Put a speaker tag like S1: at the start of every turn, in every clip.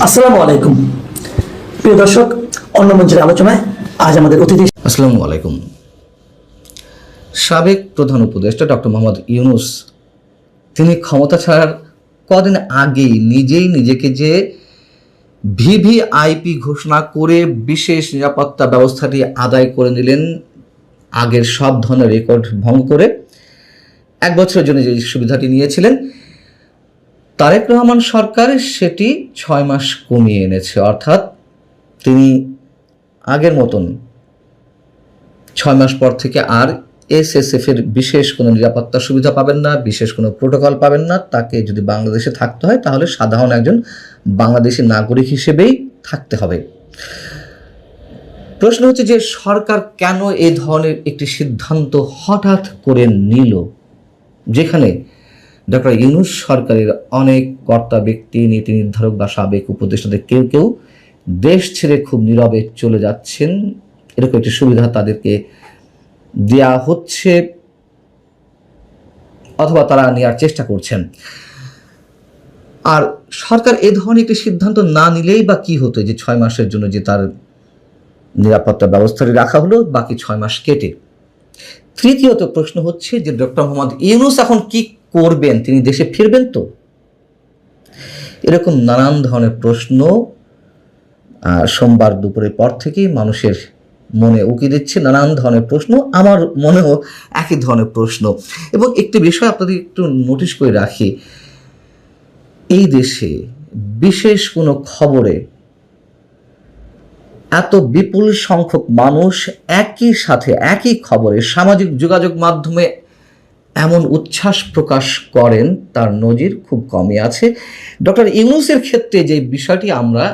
S1: আসসালামু আলাইকুম প্রিয় দর্শক, অন্য মঞ্চের আলোচনায় আজ আমাদের অতিথি।
S2: আসসালামু আলাইকুম। সাবেক প্রধান উপদেষ্টা ডক্টর মোহাম্মদ ইউনূস তিনি ক্ষমতা ছাড়ার কদিন আগেই নিজেই নিজেকে যে ভিভিআইপি ঘোষণা করে বিশেষ নিরাপত্তা ব্যবস্থাটি আদায় করে নিলেন, আগের সব ধরনের রেকর্ড ভঙ্গ করে 1 বছরের জন্য যে সুবিধাটি নিয়েছিলেন, তারেক রহমান সরকার সেটি 6 মাস কমিয়ে এনেছে। অর্থাৎ তিনি আগের মতন 6 মাস পর থেকে আর এসএসএফ এর বিশেষ কোনো নিরাপত্তা সুবিধা পাবেন না, বিশেষ কোনো প্রোটোকল পাবেন না। তাকে যদি বাংলাদেশে থাকতে হয় তাহলে সাধারণ একজন বাংলাদেশি নাগরিক হিসেবেই থাকতে হবে। প্রশ্ন হচ্ছে যে সরকার কেন এই ধরনের একটি সিদ্ধান্ত হঠাৎ করে নিল, যেখানে ডক্টর ইউনূস সরকারের অনেক কর্তা ব্যক্তি, নীতি নির্ধারক বা সাবেক উপদেষ্টাদের কেউ কেউ দেশ ছেড়ে খুব নীরবে চলে যাচ্ছেন। এরকম একটি সুবিধা তাদেরকে দেয়া হচ্ছে অথবা তারা নেওয়ার চেষ্টা করছেন। আর সরকার এ ধরনের একটি সিদ্ধান্ত না নিলেই বা কি হতো, যে 6 মাসের জন্য যে তার নিরাপত্তা ব্যবস্থাটি রাখা হলো বাকি 6 মাস কেটে। তৃতীয়ত প্রশ্ন হচ্ছে যে ডক্টর মোহাম্মদ ইউনূস এখন কি করবেন, তিনি দেশে ফিরবেন তো? এরকম নানান ধরনের প্রশ্ন সোমবার দুপুরের পর থেকেই মানুষের মনে উকি দিচ্ছে। নানান ধরনের প্রশ্ন, আমার মনেও একই ধরনের প্রশ্ন। এবং একটি বিষয় আপনাদের একটু নোটিশ করে রাখি, এই দেশে বিশেষ কোনো খবরে এত বিপুল সংখ্যক মানুষ একই সাথে একই খবরে সামাজিক যোগাযোগ মাধ্যমে এমন উচ্ছ্বাস প্রকাশ করেন তার নজির খুব কমই আছে। ডক্টর ইউনূসের ক্ষেত্রে যে বিষয়টি আমরা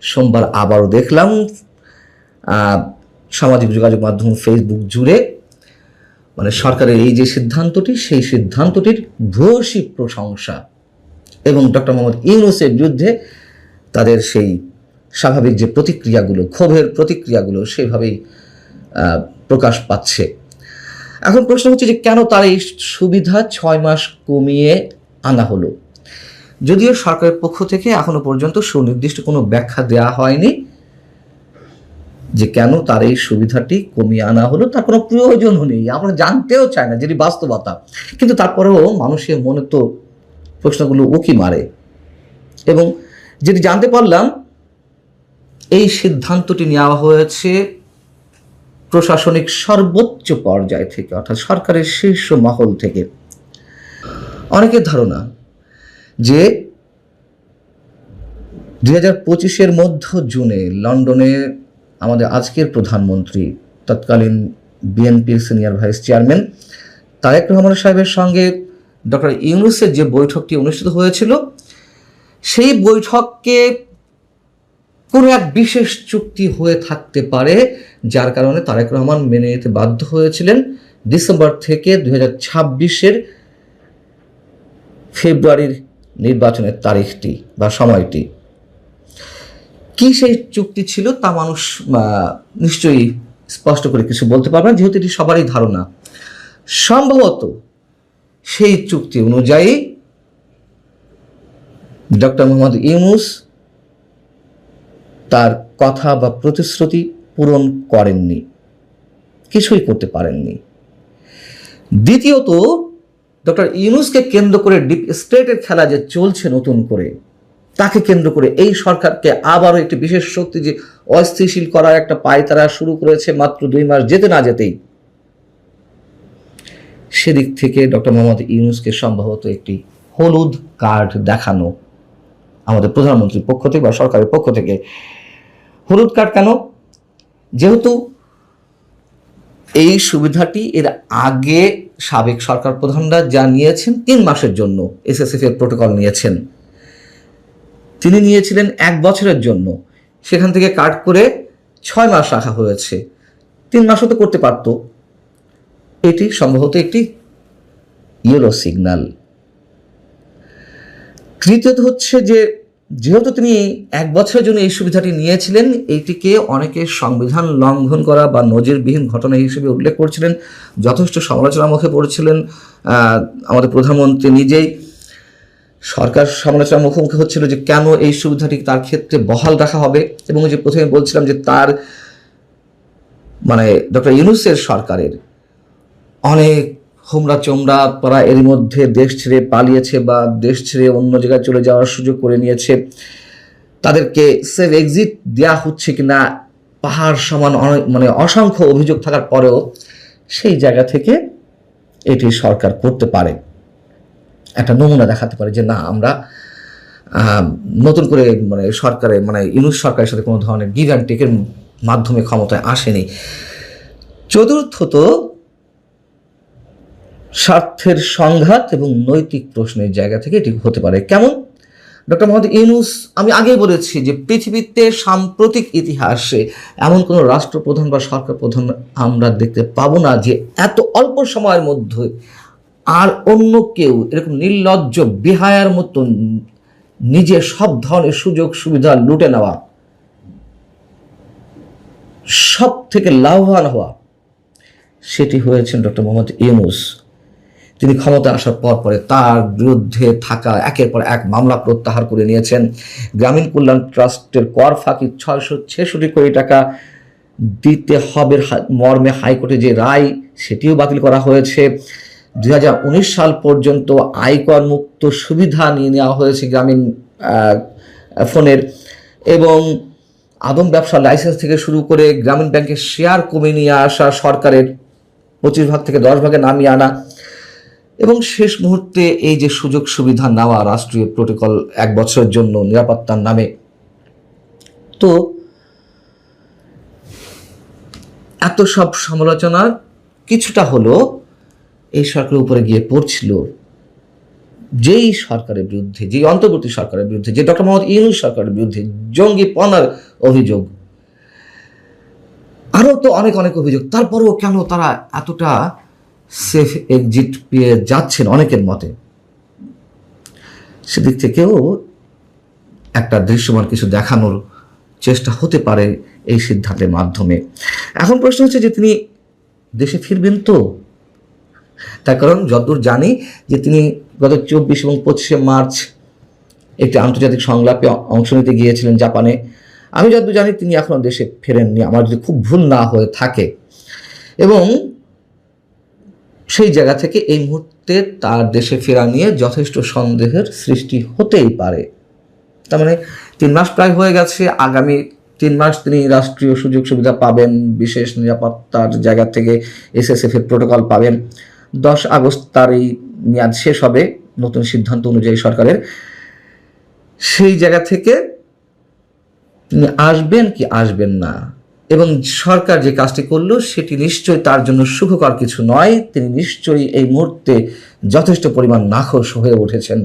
S2: সোমবার আবারও দেখলাম, সামাজিক যোগাযোগ মাধ্যম ফেসবুক জুড়ে, মানে সরকারের এই যে সিদ্ধান্তটি, সেই সিদ্ধান্তটির ভূয়সী প্রশংসা এবং ডক্টর মোহাম্মদ ইউনূসের বিরুদ্ধে তাদের সেই স্বাভাবিক যে প্রতিক্রিয়াগুলো, ক্ষোভের প্রতিক্রিয়াগুলো সেভাবেই প্রকাশ পাচ্ছে। এখন প্রশ্ন হচ্ছে যে কেন তার এই সুবিধা 6 মাস কমিয়ে আনা হলো। যদিও সরকারের পক্ষ থেকে এখনো পর্যন্ত সুনির্দিষ্ট কোনো ব্যাখ্যা দেওয়া হয়নি যে কেন তার এই সুবিধাটি কমিয়ে আনা হলো, তার কোনো প্রয়োজনও নেই, আমরা জানতেও চাই না, যেটি বাস্তবতা। কিন্তু তারপরেও মানুষের মনে তো প্রশ্নগুলো উকি মারে। এবং যেটি জানতে পারলাম, এই সিদ্ধান্তটি নেওয়া হয়েছে প্রশাসনিক সর্বোচ্চ পর্যায় থেকে, অর্থাৎ সরকারের শীর্ষ মহল থেকে। অনেকের ধারণা যে 2025-এর মধ্য জুনে লন্ডনে আমাদের আজকের প্রধানমন্ত্রী, তৎকালীন বিএনপির senior vice chairman Tarique Rahman সাহেবের সঙ্গে ডক্টর ইউনূসের যে বৈঠকটি অনুষ্ঠিত হয়েছিল, সেই বৈঠককে কোনো এক বিশেষ চুক্তি হয়ে থাকতে পারে, যার কারণে তারেক রহমান মেনে নিতে বাধ্য হয়েছিলেন ডিসেম্বর থেকে 2026-এর ফেব্রুয়ারির নির্বাচনের তারিখটি বা সময়টি। কি সেই চুক্তি ছিল তা মানুষ নিশ্চয়ই স্পষ্ট করে কিছু বলতে পারবে না, যেহেতু এটি সবারই ধারণা। সম্ভবত সেই চুক্তি অনুযায়ী ডক্টর মোহাম্মদ ইউনূস তার কথা বা প্রতিশ্রুতি পূরণ করেননি, কিছুই করতে পারেননি। দ্বিতীয়ত, ডক্টর ইউনূসকে কেন্দ্র করে ডিপ স্টেটের খেলা যে চলছে নতুন করে, তাকে কেন্দ্র করে এই সরকারকে আবারও একটি বিশেষ শক্তি যে অস্থিতিশীল করার একটা পায়তারা শুরু করেছে মাত্র 2 মাস যেতে না যেতেই, সেদিক থেকে ডক্টর মোহাম্মদ ইউনূসকে সম্ভবত একটি হলুদ কার্ড দেখানো আমাদের প্রধানমন্ত্রীর পক্ষ থেকে বা সরকারের পক্ষ থেকে। হলুদ কার্ড কেন? যেহেতু এই সুবিধাটি এর আগে সাবেক সরকার প্রধানরা যা নিয়েছেন 3 মাসের জন্য এসএসএফ এর প্রোটোকল নিয়েছেন, তিনি নিয়েছিলেন 1 বছরের জন্য, সেখান থেকে কাট করে 6 মাস রাখা হয়েছে। 3 মাসও তো করতে পারত। এটি সম্ভবত একটি ইয়েলো সিগন্যাল। তৃতীয়ত হচ্ছে যে যেহেতু তিনি 1 বছরের জন্য এই সুবিধাটি নিয়েছিলেন, এইটিকে অনেকে সংবিধান লঙ্ঘন করা বা নজিরবিহীন ঘটনা হিসেবে উল্লেখ করছিলেন, যথেষ্ট সমালোচনার মুখে পড়েছিলেন আমাদের প্রধানমন্ত্রী নিজেই। সরকার সমালোচনার মুখোমুখি হচ্ছিল যে কেন এই সুবিধাটি তার ক্ষেত্রে বহাল রাখা হবে, এবং যে প্রথমে বলছিলাম যে তার মানে ডক্টর ইউনূসের সরকারের অনেক হোমরা চোমরা তারা এর মধ্যে দেশ ছেড়ে পালিয়েছে বা দেশ ছেড়ে অন্য জায়গায় চলে যাওয়ার সুযোগ করে নিয়েছে, তাদেরকে সেফ এক্সিট দেওয়া হচ্ছে কিনা পাহাড় সমান মানে অসংখ্য অভিযোগ থাকার পরেও সেই জায়গা থেকে এটি সরকার করতে পারে, একটা নমুনা দেখাতে পারে যে না আমরা নতুন করে মানে সরকারের মানে ইউনূস সরকারের সাথে কোনো ধরনের গিভ অ্যান্ড টেকের মাধ্যমে ক্ষমতায় আসেনি। চতুর্থত স্বার্থের সংঘাত এবং নৈতিক প্রশ্নের জায়গা থেকে এটি হতে পারে। কেমন? ডক্টর মোহাম্মদ ইউনূস, আমি আগেই বলেছি যে পৃথিবীতে সাম্প্রতিক ইতিহাসে এমন কোনো রাষ্ট্রপ্রধান বা সরকার প্রধান আমরা দেখতে পাবো না যে এত অল্প সময়ের মধ্যে আর অন্য কেউ এরকম নির্লজ্জ বেহায়ার মতো নিজে সব ধরনের সুযোগ সুবিধা লুটে নেওয়া, সব থেকে লাভবান হওয়া, সেটি হয়েছেন ডক্টর মোহাম্মদ ইউনূস। তিনি ক্ষমতা আসার পরে তার বিরুদ্ধে থাকা একের পর এক মামলা প্রত্যাহার করে নিয়েছেন। গ্রামীণ কল্যাণ ট্রাস্টের কর ফাঁকি 666 কোটি টাকা দিতে হবে মর্মে হাইকোর্টে যে রায়, সেটিও বাতিল করা হয়েছে। 2019 সাল পর্যন্ত আয়কর মুক্ত সুবিধা নিয়ে নেওয়া হয়েছে গ্রামীণ ফোনের, এবং আদম ব্যবসা লাইসেন্স থেকে শুরু করে গ্রামীণ ব্যাংকের শেয়ার কমে নিয়ে আসা, সরকারের 25 ভাগ থেকে 10 ভাগে নামিয়ে আনা, এবং শেষ মুহূর্তে এই যে সুযোগ সুবিধা নেওয়া রাষ্ট্রীয় প্রোটোকল 1 বছরের জন্য নিরাপত্তার নামে। তো এত সব সমালোচনা কিছুটা হলো এই সরকারের উপরে গিয়ে পড়ছিল, যেই সরকারের বিরুদ্ধে, যেই অন্তর্বর্তী সরকারের বিরুদ্ধে, যে ডক্টর মোহাম্মদ ইউনূস সরকারের বিরুদ্ধে জঙ্গিপনার অভিযোগ, আরও তো অনেক অনেক অভিযোগ, তারপরেও কেন তারা এতটা সেফ এক্সিট পেয়ে যাচ্ছেন অনেকের মতে, সেদিক থেকেও একটা দৃশ্যমান কিছু দেখানোর চেষ্টা হতে পারে এই সিদ্ধান্তের মাধ্যমে। এখন প্রশ্ন হচ্ছে যে তিনি দেশে ফিরবেন তো? তার কারণ যতদূর জানি যে তিনি গত 24 এবং 25 মার্চ একটি আন্তর্জাতিক সংলাপে অংশ নিতে গিয়েছিলেন জাপানে। আমি যতদূর জানি তিনি এখনও দেশে ফেরেননি, আমার যদি খুব ভুল না হয়ে থাকে, এবং সেই জায়গা থেকে এই মুহূর্তে তার দেশে ফেরা নিয়ে যথেষ্ট সন্দেহের সৃষ্টি হতেই পারে। তার মানে 3 মাস প্রায় হয়ে গেছে, আগামী 3 মাস তিনি রাষ্ট্রীয় সুযোগ সুবিধা পাবেন, বিশেষ নিরাপত্তার জায়গা থেকে SSF এর প্রোটোকল পাবেন। 10 আগস্ট তার এই মেয়াদ শেষ হবে নতুন সিদ্ধান্ত অনুযায়ী সরকারের। সেই জায়গা থেকে তিনি আসবেন কি আসবেন না, এবং সরকার যে কাজটি করলো সেটি নিশ্চয়ই তার জন্য সুখকর কিছু নয়। তিনি নিশ্চয়ই এই মুহূর্তে যথেষ্ট পরিমাণ নাখোশ হয়ে উঠেছেন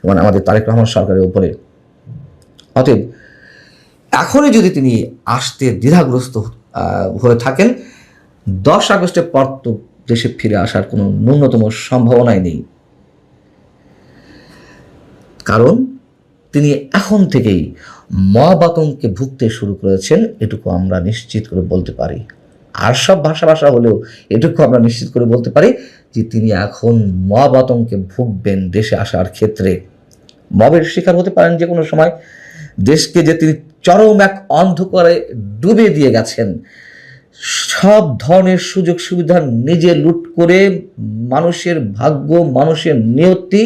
S2: মানে আমাদের তারেক রহমান সরকারের উপরে। অতএব এখনই যদি তিনি আসতে দ্বিধাগ্রস্ত হয়ে থাকেন, 10 আগস্টের পর তো দেশে ফিরে আসার কোনো ন্যূনতম সম্ভাবনাই নেই, কারণ তিনি এখন থেকেই মব আতঙ্কে ভুগতে শুরু করেছেন, এটুকু আমরা নিশ্চিত করে বলতে পারি। আর সব ভাষা হলেও এটুকু আমরা নিশ্চিত করে বলতে পারি যে তিনি এখন মব আতঙ্কে ভুগবেন দেশে আসার ক্ষেত্রে। মবের শিকার হতে পারেন যে কোনো সময়। দেশকে যে তিনি চরম এক অন্ধকারে ডুবে দিয়ে গেছেন, সব ধরনের সুযোগ সুবিধা নিজে লুট করে মানুষের ভাগ্য, মানুষের নিয়তি,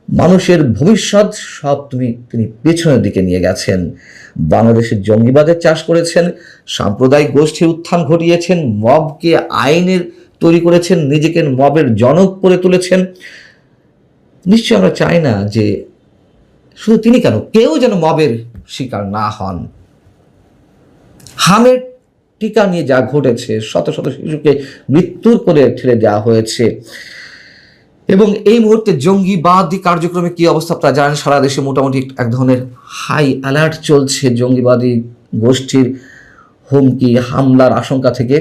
S2: মানুষের ভবিষ্যৎ সব তিনি পেছনের দিকে নিয়ে গেছেন। বাংলাদেশের জঙ্গিবাদের চাষ করেছেন, সাম্প্রদায়িক গোষ্ঠীর উত্থান ঘটিয়েছেন, মবকে আইনের তৈরি করেছেন, নিজেকে মবের জনক করে তুলেছেন। নিশ্চয় আমরা চাই না যে শুধু তিনি কেন, কেউ যেন মবের শিকার না হন। হামের টিকা নিয়ে যা ঘটেছে, শত শত শিশুকে মৃত্যুর কোলে ঠেলে দেওয়া হয়েছে, এবং এই মুহূর্তে জঙ্গিবাদী কার্যক্রমে কি অবস্থা আপনারা জানেন। সারা দেশে মোটামুটি এক ধরনের হাই অ্যালার্ট চলছে জঙ্গিবাদী গোষ্ঠীর হুমকি হামলার আশঙ্কা থেকে।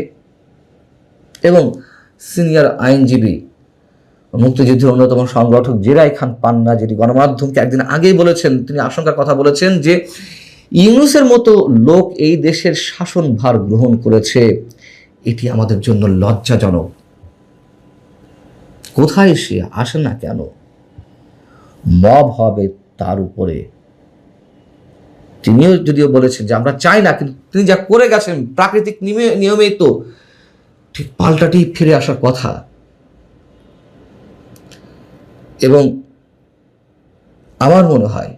S2: এবং সিনিয়র আইনজীবী, মুক্তিযুদ্ধের অন্যতম সংগঠক জেরাই খান পান্না, যেটি গণমাধ্যমকে একদিন আগেই বলেছেন, তিনি আশঙ্কার কথা বলেছেন যে ইউনূসের মতো লোক এই দেশের শাসনভার গ্রহণ করেছে, এটি আমাদের জন্য লজ্জাজনক। কোথায় সে আসে না কেন? মব হবে তার উপরে। তিনিও যদিও বলেছেন যে আমরা চাই না, কিন্তু তিনি যা করে গেছেন প্রাকৃতিক নিয়মেই তো ঠিক পাল্টাতেই ফিরে আসার কথা। এবং আমার মনে হয়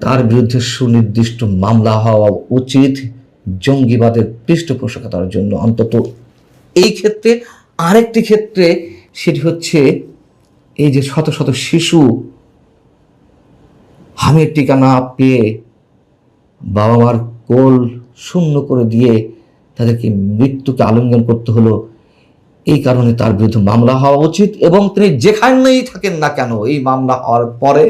S2: তার বিরুদ্ধে সুনির্দিষ্ট মামলা হওয়া উচিত জঙ্গিবাদের পৃষ্ঠপোষকতার জন্য, অন্তত এই ক্ষেত্রে। আরেকটি ক্ষেত্রে সেটি হচ্ছে এই যে শত শত শিশু হামের টিকা না পেয়ে বাবা মার কোল শূন্য করে দিয়ে তাদেরকে মৃত্যুকে আলিঙ্গন করতে হলো, এই কারণে তার বিরুদ্ধে মামলা হওয়া উচিত। এবং তিনি যেখানেই থাকেন না কেন এই মামলা হওয়ার পরে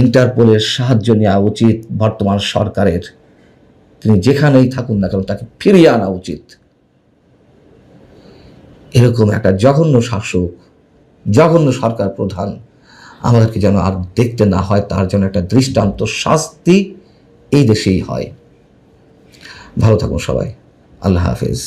S2: ইন্টারপোলের সাহায্য নেওয়া উচিত বর্তমান সরকারের। তিনি যেখানেই থাকুন না কেন তাকে ফিরিয়ে আনা উচিত। এরকম একটা জঘন্য শাসক, জঘন্য সরকার প্রধান আমাদেরকে যেন আর দেখতে না হয়, তার জন্য একটা দৃষ্টান্ত শাস্তি এই দেশেই হয়। ভালো থাকুন সবাই। আল্লাহ হাফেজ।